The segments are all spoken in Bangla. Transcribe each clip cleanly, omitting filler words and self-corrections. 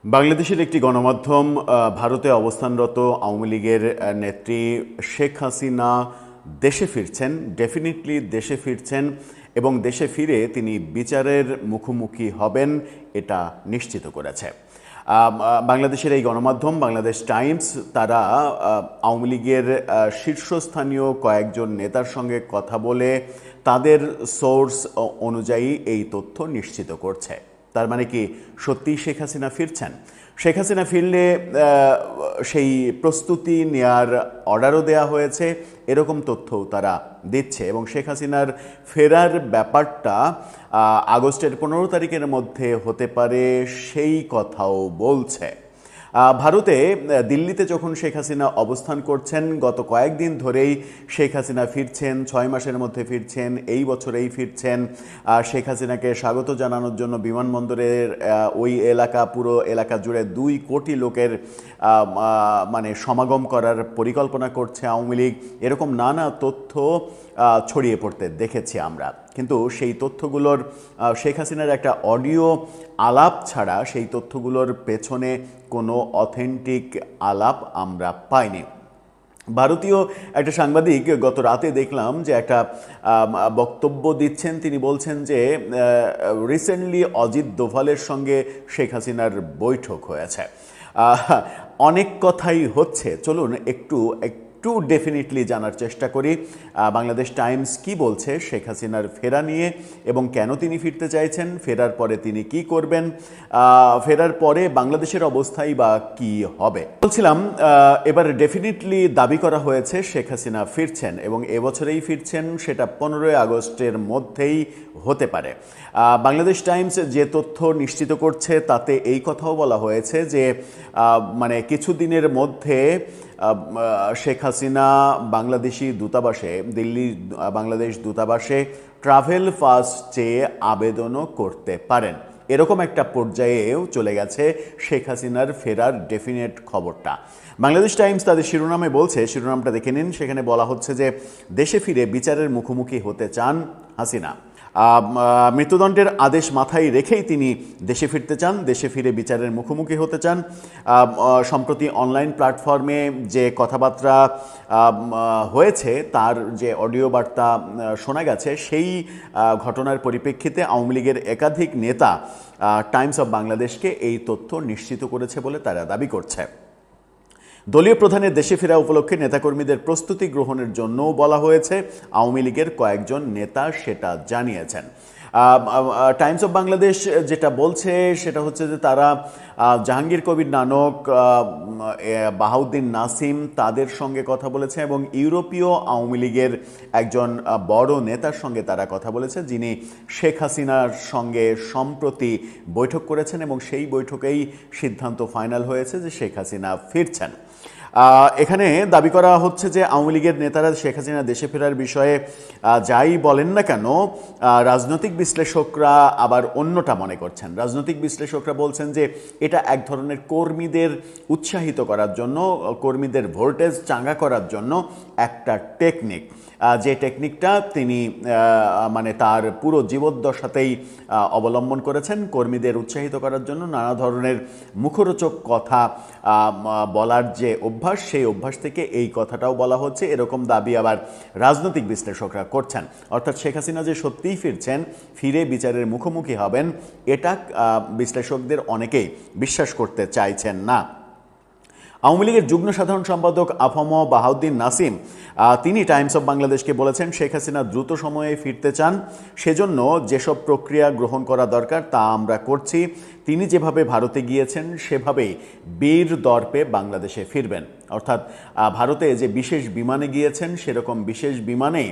বাংলাদেশের একটি গণমাধ্যম ভারতে অবস্থানরত আওয়ামী লীগের নেত্রী শেখ হাসিনা দেশে ফিরছেন, ডেফিনিটলি দেশে ফিরছেন এবং দেশে ফিরে তিনি বিচারের মুখোমুখি হবেন এটা নিশ্চিত করেছে। বাংলাদেশের এই গণমাধ্যম বাংলাদেশ টাইমস তারা আওয়ামী লীগের শীর্ষস্থানীয় কয়েকজন নেতার সঙ্গে কথা বলে তাদের সোর্স অনুযায়ী এই তথ্য নিশ্চিত করছে। তার মানে কি সত্যিই শেখ হাসিনা ফিরছেন? শেখ হাসিনা ফিরলে সেই প্রস্তুতি নেয়ার অর্ডারও দেয়া হয়েছে, এরকম তথ্যও তারা দিচ্ছে এবং শেখ হাসিনার ফেরার ব্যাপারটা আগস্টের 15 তারিখের মধ্যে হতে পারে সেই কথাও বলছে। ভারতে দিল্লিতে যখন শেখ হাসিনা অবস্থান করছেন, গত কয়েকদিন ধরেই শেখ হাসিনা ফিরছেন, 6 মাসের মধ্যে ফিরছেন, এই বছরেই ফিরছেন। শেখ হাসিনাকে স্বাগত জানানোর জন্য বিমানবন্দরের ওই এলাকা, পুরো এলাকা জুড়ে 2 কোটি লোকের মানে সমাগম করার পরিকল্পনা করছে আওয়ামী লীগ। এরকম নানা তথ্য ছড়িয়ে পড়তে দেখেছি আমরা, কিন্তু সেই তথ্যগুলোর শেখ হাসিনার একটা অডিও আলাপ ছাড়া সেই তথ্যগুলোর পেছনে কোনো অথেন্টিক আলাপ আমরা পাইনি। ভারতীয় একটা সাংবাদিক গত রাতে দেখলাম যে একটা বক্তব্য দিচ্ছেন, তিনি বলছেন যে রিসেন্টলি অজিত দোভালের সঙ্গে শেখ হাসিনার বৈঠক হয়েছে। অনেক কথাই হচ্ছে, চলুন একটু ডেফিনিটলি জানার চেষ্টা করি বাংলাদেশ টাইমস কি বলছে শেখ হাসিনার ফেরা নিয়ে এবং কেন তিনি ফিরতে চাইছেন, ফেরার পরে তিনি কি করবেন, ফেরার পরে বাংলাদেশের অবস্থাই বা কি হবে। বলছিলাম এবার ডেফিনিটলি দাবি করা হয়েছে শেখ হাসিনা ফিরছেন এবং এবছরেই ফিরছেন, সেটা 15 আগস্টের মধ্যেই হতে পারে। বাংলাদেশ টাইমস যে তথ্য নিশ্চিত করছে তাতে এই কথাও বলা হয়েছে যে মানে কিছুদিনের মধ্যে শেখ হাসিনা বাংলাদেশি দূতাবাসে, দিল্লি বাংলাদেশ দূতাবাসে ট্রাভেল পাস চেয়ে আবেদনও করতে পারেন। এরকম একটা পর্যায়েও চলে গেছে শেখ হাসিনার ফেরার ডেফিনেট খবরটা। বাংলাদেশ টাইমস তাদের শিরোনামে বলছে, শিরোনামটা দেখে নিন, সেখানে বলা হচ্ছে যে দেশে ফিরে বিচারের মুখোমুখি হতে চান হাসিনা। মৃত্যুদণ্ডের আদেশ মাথায় রেখেই তিনি দেশে ফিরতে চান, দেশে ফিরে বিচারের মুখোমুখি হতে চান। সম্প্রতি অনলাইন প্ল্যাটফর্মে যে কথাবার্তা হয়েছে, তার যে অডিও বার্তা শোনা গেছে, সেই ঘটনার পরিপ্রেক্ষিতে আওয়ামী লীগের একাধিক নেতা টাইমস অফ বাংলাদেশকে এই তথ্য নিশ্চিত করেছে বলে তারা দাবি করছে। দলীয় প্রধানের দেশে ফেরা উপলক্ষে নেতাকর্মীদের প্রস্তুতি গ্রহণের জন্যও বলা হয়েছে, আওয়ামী লীগের কয়েকজন নেতা সেটা জানিয়েছেন। টাইমস অফ বাংলাদেশ যেটা বলছে সেটা হচ্ছে যে তারা জাহাঙ্গীর কবির নানক, বাহাউদ্দিন নাসিম তাদের সঙ্গে কথা বলেছে এবং ইউরোপীয় আওয়ামী লীগের একজন বড় নেতার সঙ্গে তারা কথা বলেছে, যিনি শেখ হাসিনার সঙ্গে সম্প্রতি বৈঠক করেছেন এবং সেই বৈঠকেই সিদ্ধান্ত ফাইনাল হয়েছে যে শেখ হাসিনা ফিরছেন। এখানে দাবি করা হচ্ছে যে আওয়ামী লীগের নেতারা শেখ হাসিনা দেশে ফেরার বিষয়ে যাই বলেন না কেন, রাজনৈতিক বিশ্লেষকরা আবার অন্যটা মনে করছেন। রাজনৈতিক বিশ্লেষকরা বলছেন যে এটা এক ধরনের কর্মীদের উৎসাহিত করার জন্য, কর্মীদের ভোল্টেজ চাঙ্গা করার জন্য একটা টেকনিক, যে টেকনিকটা তিনি মানে তার পুরো জীবদ্দশাতেই অবলম্বন করেছেন। কর্মীদের উৎসাহিত করার জন্য নানা ধরনের মুখরোচক কথা বলার যে অভ্যাস, সেই অভ্যাস থেকে এই কথাটাও বলা হচ্ছে, এরকম দাবি আবার রাজনৈতিক বিশ্লেষকরা করছেন। অর্থাৎ শেখ হাসিনা যে সত্যিই ফিরছেন, ফিরে বিচারের মুখোমুখি হবেন, এটা বিশ্লেষকদের অনেকেই বিশ্বাস করতে চাইছেন না। আওয়ামী লীগের যুগ্ম সাধারণ সম্পাদক আফম বাহাউদ্দিন নাসিম তিনি টাইমস অফ বাংলাদেশকে বলেছেন, শেখ হাসিনা দ্রুত সময়ে ফিরতে চান, সেজন্য যেসব প্রক্রিয়া গ্রহণ করা দরকার তা আমরা করছি। তিনি যেভাবে ভারতে গিয়েছেন সেভাবেই বীর দর্পে বাংলাদেশে ফিরবেন। অর্থাৎ ভারতে যে বিশেষ বিমানে গিয়েছেন, সেরকম বিশেষ বিমানে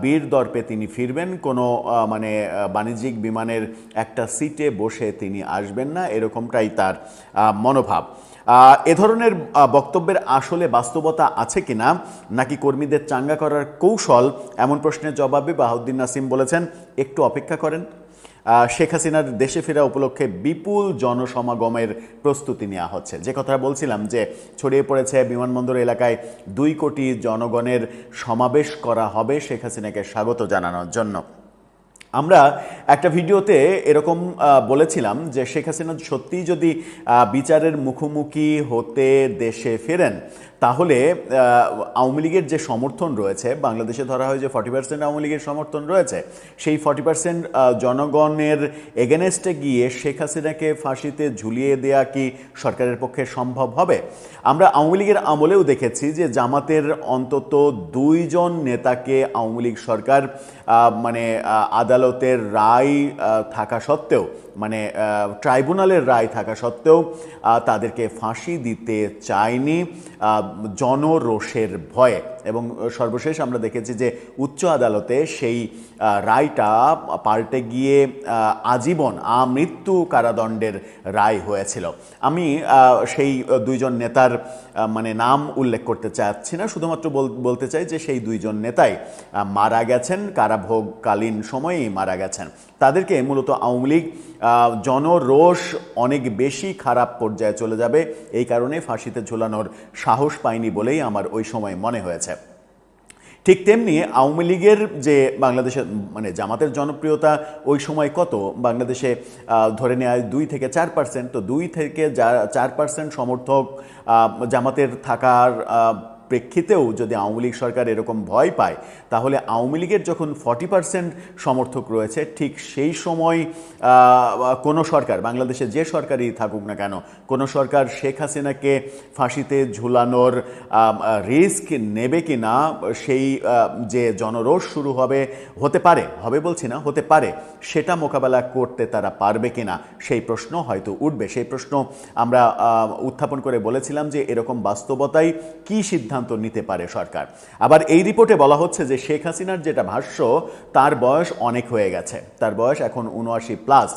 বীর দর্পে তিনি ফিরবেন। কোনো মানে বাণিজ্যিক বিমানের একটা সিটে বসে তিনি আসবেন না, এরকমটাই তার মনোভাব। এ ধরনের বক্তব্যের আসলে বাস্তবতা আছে কিনা, নাকি কর্মীদের চাঙ্গা করার কৌশল, এমন প্রশ্নের জবাবে বাহাউদ্দিন নাসিম বলেছেন, একটু অপেক্ষা করেন। শেখ হাসিনার দেশে ফেরা উপলক্ষে বিপুল জনসমাগমের প্রস্তুতি নেওয়া হচ্ছে। যে কথা বলছিলাম যে ছড়িয়ে পড়েছে, বিমানবন্দর এলাকায় 2 কোটি জনগণের সমাবেশ করা হবে শেখ হাসিনাকে স্বাগত জানানোর জন্য। আমরা একটা ভিডিওতে এরকম বলেছিলাম যে শেখ হাসিনা সত্যিই যদি বিচারের মুখোমুখি হতে দেশে ফেরেন, তাহলে আওয়ামী লীগের যে সমর্থন রয়েছে, বাংলাদেশে ধরা হয় যে 40% আওয়ামী লীগের সমর্থন রয়েছে, সেই 40% জনগণের এগেনেস্টে গিয়ে শেখ হাসিনাকে ফাঁসিতে ঝুলিয়ে দেয়া কি সরকারের পক্ষে সম্ভব হবে? আমরা আওয়ামী লীগের আমলেও দেখেছি যে জামাতের অন্তত 2 জন নেতাকে আওয়ামী লীগ সরকার মানে আদালতের রায় থাকা সত্ত্বেও, মানে ট্রাইব্যুনালের রায় থাকা সত্ত্বেও তাদেরকে ফাঁসি দিতে চায়নি জনরোষের ভয়ে। এবং সর্বশেষ আমরা দেখেছি যে উচ্চ আদালতে সেই রায়টা পাল্টে গিয়ে আজীবন আমৃত্যু কারাদণ্ডের রায় হয়েছিল। আমি সেই 2 জন নেতার মানে নাম উল্লেখ করতে চাচ্ছি না, শুধুমাত্র বলতে চাই যে সেই 2 জন নেতাই মারা গেছেন, কারাভোগকালীন সময়েই মারা গেছেন। তাদেরকে মূলত আওয়ামী লীগ জনরোষ অনেক বেশি খারাপ পর্যায়ে চলে যাবে এই কারণে ফাঁসিতে ঝুলানোর সাহস পায়নি বলেই আমার ওই সময় মনে হয়েছে। ঠিক তেমনি আওয়ামী লীগের যে বাংলাদেশের মানে জামাতের জনপ্রিয়তা ওই সময় কত, বাংলাদেশে ধরে নেওয়া 2 থেকে 4%, তো 2 থেকে 4% সমর্থক জামাতের থাকার প্রেক্ষিতেও যদি আওয়ামী লীগ সরকার এরকম ভয় পায়, তাহলে আওয়ামী লীগের যখন 40% সমর্থক রয়েছে, ঠিক সেই সময় কোনো সরকার, বাংলাদেশে যে সরকারই থাকুক না কেন, কোনো সরকার শেখ হাসিনাকে ফাঁসিতে ঝুলানোর রিস্ক নেবে কি না, সেই যে জনরোষ শুরু হতে পারে, হবে বলছি না, হতে পারে, সেটা মোকাবেলা করতে তারা পারবে কি না সেই প্রশ্ন হয়তো উঠবে। সেই প্রশ্ন আমরা উত্থাপন করে বলেছিলাম যে এরকম বাস্তবতায় কি সিদ্ধান্ত নিতে পারে সরকার। আবার এই রিপোর্টে বলা হচ্ছে যে শেখ হাসিনার যেটা ভাষ্য, তার বয়স অনেক হয়ে গেছে, তার বয়স এখন 79+,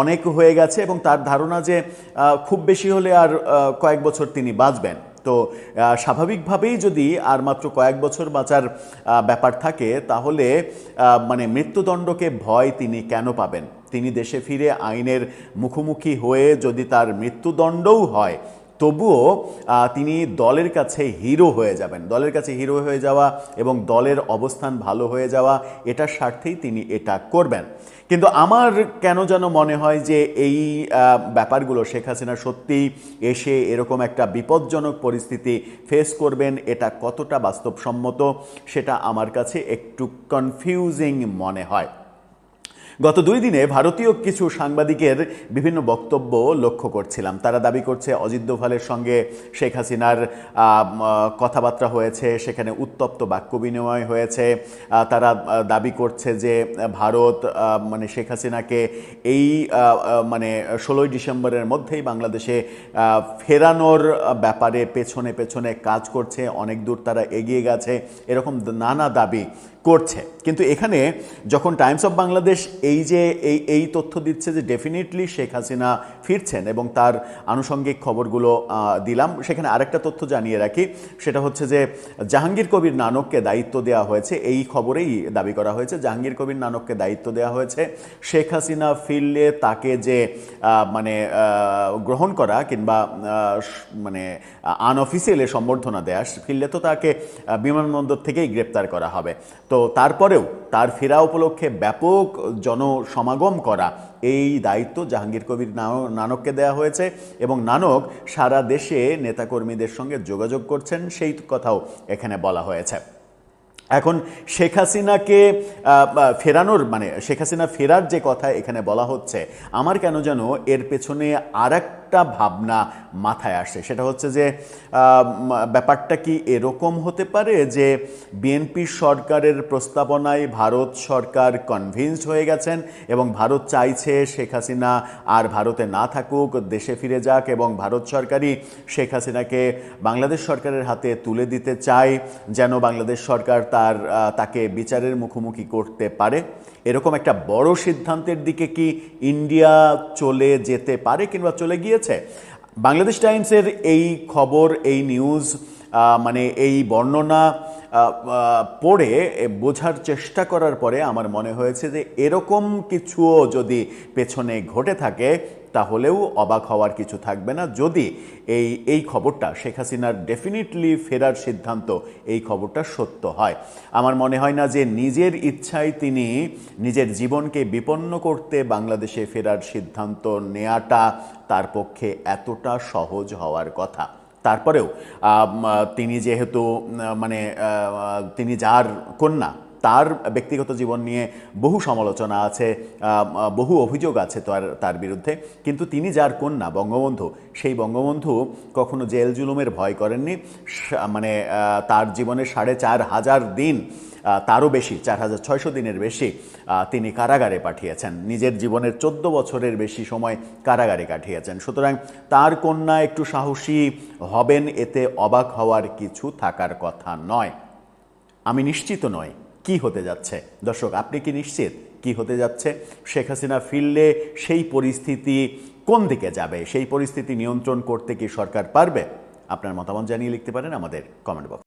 অনেক হয়ে গেছে এবং তার ধারণা যে খুব বেশি হলে আর কয়েক বছর তিনি বাঁচবেন। তো স্বাভাবিকভাবেই যদি আর মাত্র কয়েক বছর বাঁচার ব্যাপার থাকে, তাহলে মানে মৃত্যুদণ্ডকে ভয় তিনি কেন পাবেন? তিনি দেশে ফিরে আইনের মুখোমুখি হয়ে যদি তার মৃত্যুদণ্ডও হয়, তবুও তিনি দলের কাছে হিরো হয়ে যাবেন। দলের কাছে হিরো হয়ে যাওয়া এবং দলের অবস্থান ভালো হয়ে যাওয়া, এটার স্বার্থেই তিনি এটা করবেন। কিন্তু আমার কেন যেন মনে হয় যে এই ব্যাপারগুলো শেখ হাসিনা সত্যিই এসে এরকম একটা বিপজ্জনক পরিস্থিতি ফেস করবেন, এটা কতটা বাস্তবসম্মত সেটা আমার কাছে একটু কনফিউজিং মনে হয়। গত 2 দিনে ভারতীয় কিছু সাংবাদিকের বিভিন্ন বক্তব্য লক্ষ্য করছিলাম। তারা দাবি করছে অজিত দোভালের সঙ্গে শেখ হাসিনার কথাবার্তা হয়েছে, সেখানে উত্তপ্ত বাক্য বিনিময় হয়েছে। তারা দাবি করছে যে ভারত মানে শেখ হাসিনাকে এই মানে 16ই ডিসেম্বরের মধ্যেই বাংলাদেশে ফেরানোর ব্যাপারে পেছনে পেছনে কাজ করছে, অনেক দূর তারা এগিয়ে গেছে, এরকম নানা দাবি করছে। কিন্তু এখানে যখন টাইমস অফ বাংলাদেশ এই তথ্য দিচ্ছে যে ডেফিনেটলি শেখ হাসিনা ফিরছেন এবং তার আনুষঙ্গিক খবরগুলো দিলাম, সেখানে আরেকটা তথ্য জানিয়ে রাখি, সেটা হচ্ছে যে জাহাঙ্গীর কবির নানককে দায়িত্ব দেওয়া হয়েছে। এই খবরেই দাবি করা হয়েছে জাহাঙ্গীর কবির নানককে দায়িত্ব দেওয়া হয়েছে শেখ হাসিনা ফিরলে তাকে যে মানে গ্রহণ করা কিংবা মানে আনঅফিসিয়ালি সম্বর্ধনা দেয়া, ফিরলে তো তাকে বিমানবন্দর থেকেই গ্রেপ্তার করা হবে। তো তারপরেও তার ফেরা উপলক্ষে ব্যাপক জনসমাগম করা, এই দায়িত্ব জাহাঙ্গীর কবির নানককে দেওয়া হয়েছে এবং নানক সারা দেশে নেতাকর্মীদের সঙ্গে যোগাযোগ করছেন, সেই কথাও এখানে বলা হয়েছে। এখন শেখ হাসিনাকে ফেরানোর মানে শেখ হাসিনা ফেরার যে কথা এখানে বলা হচ্ছে, আমার কেন যেন এর পেছনে আরেকটা ভাবনা মাথায় আসে। সেটা হচ্ছে যে ব্যাপারটা কি এরকম হতে পারে যে বিএনপি সরকারের প্রস্তাবনায় ভারত সরকার কনভিন্সড হয়ে গেছেন এবং ভারত চাইছে শেখ হাসিনা আর ভারতে না থাকুক, দেশে ফিরে যাক, এবং ভারত সরকারই শেখ হাসিনাকে বাংলাদেশ সরকারের হাতে তুলে দিতে চায় যেন বাংলাদেশ সরকার তাকে বিচারের মুখোমুখি করতে পারে। এরকম একটা বড় সিদ্ধান্তের দিকে কি ইন্ডিয়া চলে যেতে পারে কিংবা চলে গিয়েছে? বাংলাদেশ টাইমসের এই খবর, এই নিউজ মানে এই বর্ণনা পড়ে বোঝার চেষ্টা করার পরে আমার মনে হয়েছে যে এরকম কিছুও যদি পেছনে ঘটে থাকে, তাহলেও অবাক হওয়ার কিছু থাকবে না যদি এই খবরটা, শেখ হাসিনার ডেফিনেটলি ফেরার সিদ্ধান্ত, এই খবরটা সত্য হয়। আমার মনে হয় না যে নিজের ইচ্ছায় তিনি নিজের জীবনকে বিপন্ন করতে বাংলাদেশে ফেরার সিদ্ধান্ত নেওয়াটা তার পক্ষে এতটা সহজ হওয়ার কথা। তারপরেও তিনি যেহেতু তিনি যার কন্যা, তার ব্যক্তিগত জীবন নিয়ে বহু সমালোচনা আছে, বহু অভিযোগ আছে তার বিরুদ্ধে, কিন্তু তিনি যার কন্যা বঙ্গবন্ধু, সেই বঙ্গবন্ধু কখনো জেল জুলুমের ভয় করেননি। তার জীবনে ৪,৫০০ দিন, তারও বেশি, ৪,৬০০ দিনের বেশি তিনি কারাগারে পাঠিয়েছেন। নিজের জীবনের ১৪ বছরের বেশি সময় কারাগারে কাটিয়েছেন। সুতরাং তার কন্যা একটু সাহসী হবেন, এতে অবাক হওয়ার কিছু থাকার কথা নয়। আমি নিশ্চিত নই কি হতে যাচ্ছে। দর্শক, আপনি কি নিশ্চিত কি হতে যাচ্ছে? শেখ হাসিনা ফিরলে সেই পরিস্থিতি কোন দিকে যাবে? সেই পরিস্থিতি নিয়ন্ত্রণ করতে কি সরকার পারবে? আপনার মতামত জানিয়ে লিখতে পারেন আমাদের কমেন্ট বক্সে।